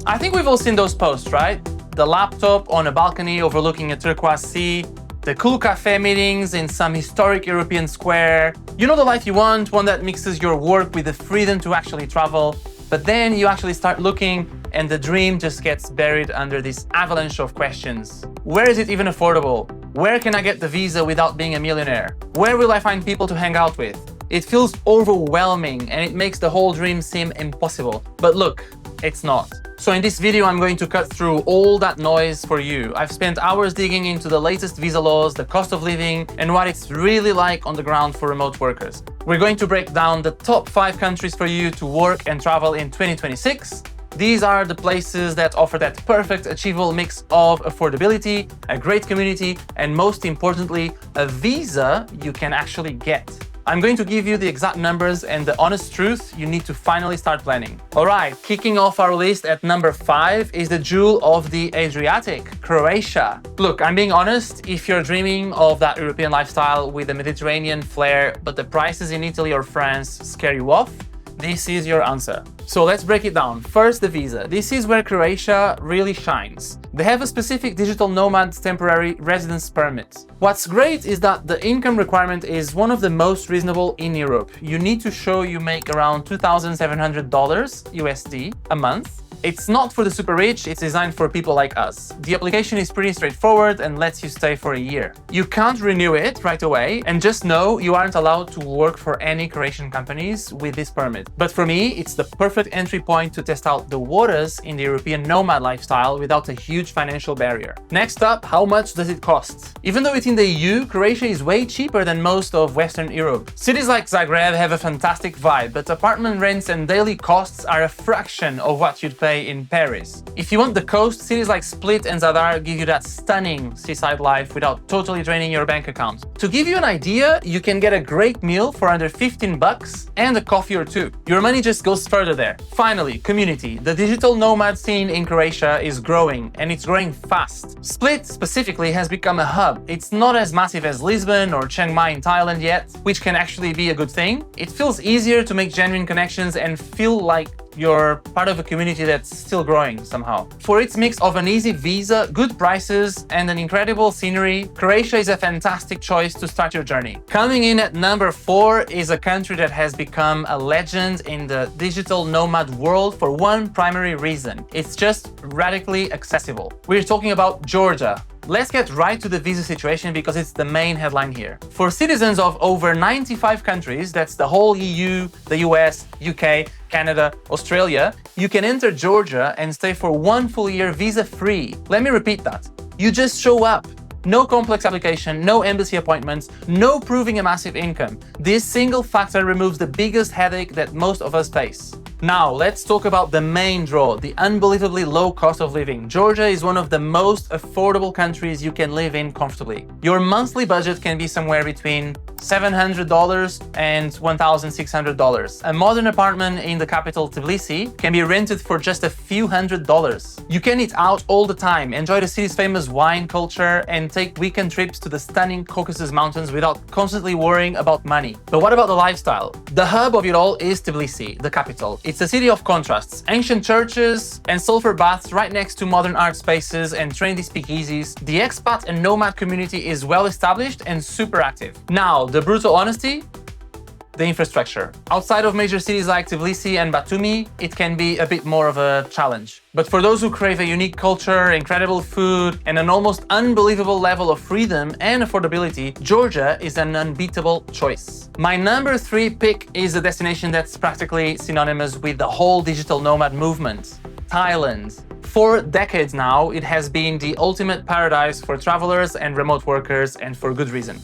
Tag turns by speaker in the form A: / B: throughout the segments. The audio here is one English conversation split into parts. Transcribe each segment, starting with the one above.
A: I think we've all seen those posts, right? The laptop on a balcony overlooking a turquoise sea, the cool cafe meetings in some historic European square. You know the life you want, one that mixes your work with the freedom to actually travel. But then you actually start looking and the dream just gets buried under this avalanche of questions. Where is it even affordable? Where can I get the visa without being a millionaire? Where will I find people to hang out with? It feels overwhelming and it makes the whole dream seem impossible. But look, it's not. So in this video, I'm going to cut through all that noise for you. I've spent hours digging into the latest visa laws, the cost of living, and what it's really like on the ground for remote workers. We're going to break down the top 5 countries for you to work and travel in 2026. These are the places that offer that perfect, achievable mix of affordability, a great community, and most importantly, a visa you can actually get. I'm going to give you the exact numbers and the honest truth you need to finally start planning. All right, kicking off our list at number 5 is the jewel of the Adriatic, Croatia. Look, I'm being honest, if you're dreaming of that European lifestyle with a Mediterranean flair, but the prices in Italy or France scare you off, this is your answer. So let's break it down. First, the visa. This is where Croatia really shines. They have a specific digital nomad temporary residence permit. What's great is that the income requirement is one of the most reasonable in Europe. You need to show you make around $2,700 USD a month. It's not for the super rich, it's designed for people like us. The application is pretty straightforward and lets you stay for a year. You can't renew it right away, and just know you aren't allowed to work for any Croatian companies with this permit. But for me, it's the perfect entry point to test out the waters in the European nomad lifestyle without a huge financial barrier. Next up, how much does it cost? Even though it's in the EU, Croatia is way cheaper than most of Western Europe. Cities like Zagreb have a fantastic vibe, but apartment rents and daily costs are a fraction of what you'd pay in Paris. If you want the coast, cities like Split and Zadar give you that stunning seaside life without totally draining your bank account. To give you an idea, you can get a great meal for under 15 bucks and a coffee or two. Your money just goes further there. Finally, community. The digital nomad scene in Croatia is growing, and it's growing fast. Split specifically has become a hub. It's not as massive as Lisbon or Chiang Mai in Thailand yet, which can actually be a good thing. It feels easier to make genuine connections and feel like you're part of a community that's still growing somehow. For its mix of an easy visa, good prices, and an incredible scenery, Croatia is a fantastic choice to start your journey. Coming in at number 4 is a country that has become a legend in the digital nomad world for one primary reason. It's just radically accessible. We're talking about Georgia. Let's get right to the visa situation because it's the main headline here. For citizens of over 95 countries, that's the whole EU, the US, UK, Canada, Australia, you can enter Georgia and stay for 1 full year visa-free. Let me repeat that. You just show up. No complex application, no embassy appointments, no proving a massive income. This single factor removes the biggest headache that most of us face. Now, let's talk about the main draw, the unbelievably low cost of living. Georgia is one of the most affordable countries you can live in comfortably. Your monthly budget can be somewhere between $700 and $1,600. A modern apartment in the capital Tbilisi can be rented for just a few $100s. You can eat out all the time, enjoy the city's famous wine culture, and take weekend trips to the stunning Caucasus Mountains without constantly worrying about money. But what about the lifestyle? The hub of it all is Tbilisi, the capital. It's a city of contrasts, ancient churches and sulfur baths right next to modern art spaces and trendy speakeasies. The expat and nomad community is well established and super active. Now, the brutal honesty, the infrastructure. Outside of major cities like Tbilisi and Batumi, it can be a bit more of a challenge. But for those who crave a unique culture, incredible food, and an almost unbelievable level of freedom and affordability, Georgia is an unbeatable choice. My number 3 pick is a destination that's practically synonymous with the whole digital nomad movement: Thailand. For decades now, it has been the ultimate paradise for travelers and remote workers, and for good reason.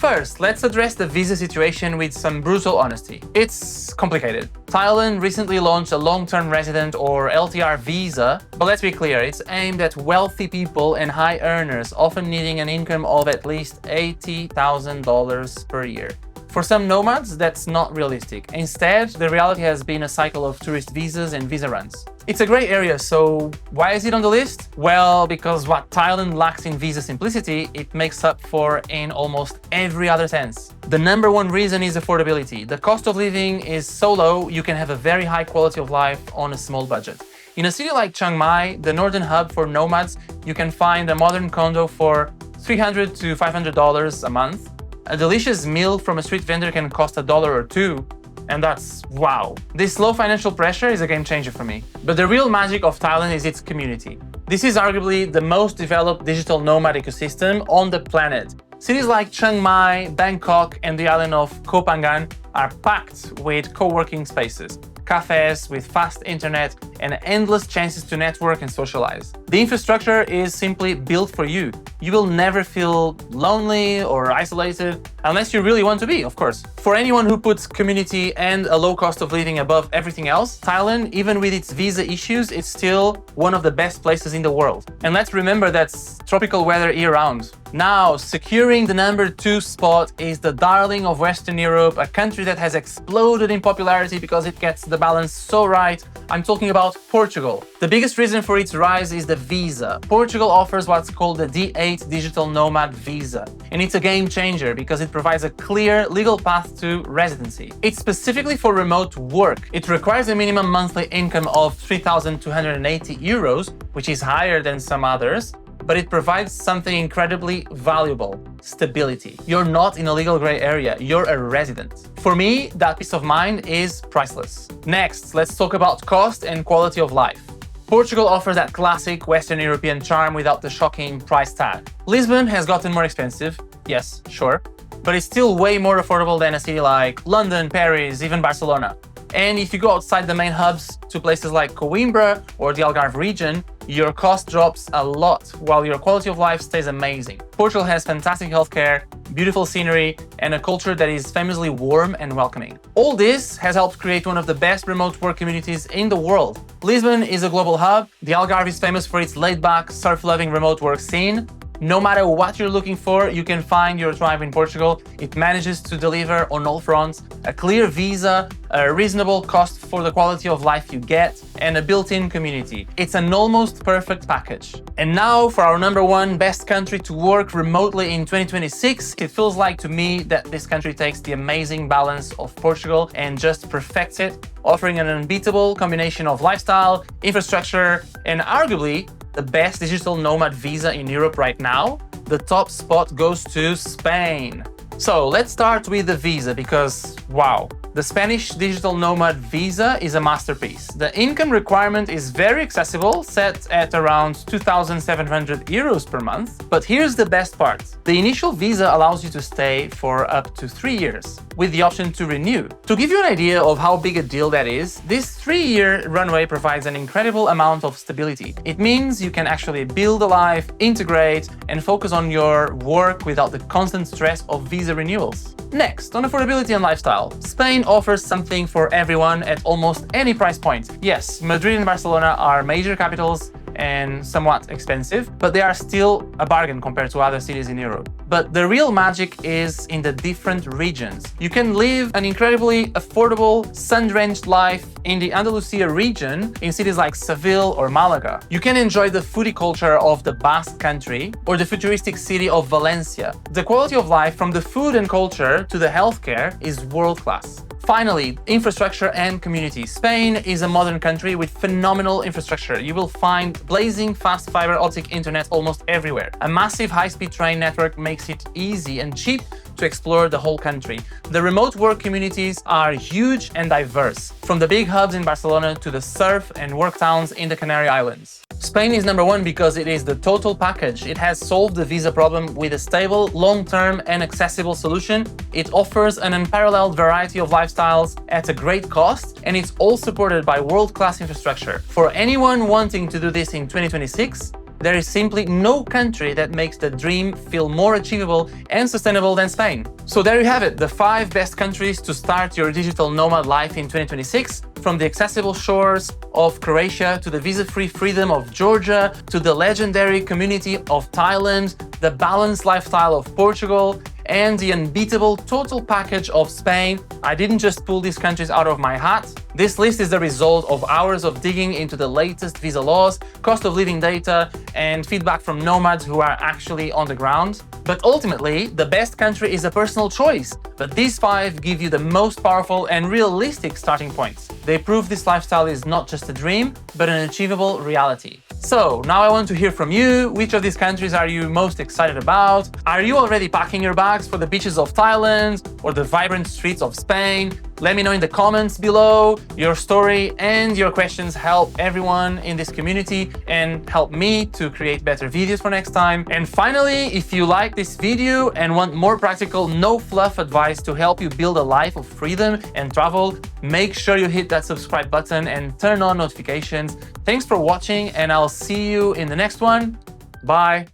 A: First, let's address the visa situation with some brutal honesty. It's complicated. Thailand recently launched a long-term resident or LTR visa, but let's be clear, it's aimed at wealthy people and high earners, often needing an income of at least $80,000 per year. For some nomads, that's not realistic. Instead, the reality has been a cycle of tourist visas and visa runs. It's a gray area, so why is it on the list? Well, because what Thailand lacks in visa simplicity, it makes up for in almost every other sense. The number 1 reason is affordability. The cost of living is so low, you can have a very high quality of life on a small budget. In a city like Chiang Mai, the northern hub for nomads, you can find a modern condo for $300 to $500 a month. A delicious meal from a street vendor can cost $1 or $2, and that's wow. This low financial pressure is a game changer for me. But the real magic of Thailand is its community. This is arguably the most developed digital nomad ecosystem on the planet. Cities like Chiang Mai, Bangkok, and the island of Koh Phangan are packed with co-working spaces, cafes with fast internet, and endless chances to network and socialize. The infrastructure is simply built for you. You will never feel lonely or isolated, unless you really want to be, of course. For anyone who puts community and a low cost of living above everything else, Thailand, even with its visa issues, is still one of the best places in the world. And let's remember that's tropical weather year-round. Now, securing the number 2 spot is the darling of Western Europe, a country that has exploded in popularity because it gets the balance so right. I'm talking about Portugal. The biggest reason for its rise is the visa. Portugal offers what's called the D8 Digital Nomad Visa, and it's a game changer because it provides a clear legal path to residency. It's specifically for remote work. It requires a minimum monthly income of 3,280 euros, which is higher than some others, but it provides something incredibly valuable: stability. You're not in a legal gray area, you're a resident. For me, that peace of mind is priceless. Next, let's talk about cost and quality of life. Portugal offers that classic Western European charm without the shocking price tag. Lisbon has gotten more expensive, yes, sure, but it's still way more affordable than a city like London, Paris, even Barcelona. And if you go outside the main hubs to places like Coimbra or the Algarve region, your cost drops a lot while your quality of life stays amazing. Portugal has fantastic healthcare, beautiful scenery, and a culture that is famously warm and welcoming. All this has helped create one of the best remote work communities in the world. Lisbon is a global hub. The Algarve is famous for its laid-back, surf-loving remote work scene. No matter what you're looking for, you can find your tribe in Portugal. It manages to deliver on all fronts: a clear visa, a reasonable cost for the quality of life you get, and a built-in community. It's an almost perfect package. And now for our number 1 best country to work remotely in 2026. It feels like to me that this country takes the amazing balance of Portugal and just perfects it, offering an unbeatable combination of lifestyle, infrastructure, and arguably the best digital nomad visa in Europe right now. The top spot goes to Spain. So let's start with the visa because, wow, the Spanish digital nomad visa is a masterpiece. The income requirement is very accessible, set at around 2,700 euros per month. But here's the best part. The initial visa allows you to stay for up to 3 years, with the option to renew. To give you an idea of how big a deal that is, this 3-year runway provides an incredible amount of stability. It means you can actually build a life, integrate, and focus on your work without the constant stress of visa renewals. Next, on affordability and lifestyle, Spain offers something for everyone at almost any price point. Yes, Madrid and Barcelona are major capitals and somewhat expensive, but they are still a bargain compared to other cities in Europe. But the real magic is in the different regions. You can live an incredibly affordable, sun-drenched life in the Andalusia region in cities like Seville or Malaga. You can enjoy the foodie culture of the Basque Country or the futuristic city of Valencia. The quality of life from the food and culture to the healthcare is world-class. Finally, infrastructure and community. Spain is a modern country with phenomenal infrastructure. You will find blazing fast fiber optic internet almost everywhere. A massive high-speed train network makes it easy and cheap to explore the whole country. The remote work communities are huge and diverse, from the big hubs in Barcelona to the surf and work towns in the Canary Islands. Spain is number 1 because it is the total package. It has solved the visa problem with a stable, long-term and accessible solution. It offers an unparalleled variety of lifestyles at a great cost, and it's all supported by world-class infrastructure. For anyone wanting to do this in 2026, there is simply no country that makes the dream feel more achievable and sustainable than Spain. So there you have it, the 5 best countries to start your digital nomad life in 2026. From the accessible shores of Croatia to the visa-free freedom of Georgia to the legendary community of Thailand, the balanced lifestyle of Portugal, and the unbeatable total package of Spain. I didn't just pull these countries out of my hat. This list is the result of hours of digging into the latest visa laws, cost of living data, and feedback from nomads who are actually on the ground. But ultimately, the best country is a personal choice. But these 5 give you the most powerful and realistic starting points. They prove this lifestyle is not just a dream, but an achievable reality. So now I want to hear from you. Which of these countries are you most excited about? Are you already packing your bags for the beaches of Thailand or the vibrant streets of Spain? Let me know in the comments below. Your story and your questions help everyone in this community and help me to create better videos for next time. And finally, if you like this video and want more practical, no fluff advice to help you build a life of freedom and travel, make sure you hit that subscribe button and turn on notifications. Thanks for watching, and I'll see you in the next one. Bye.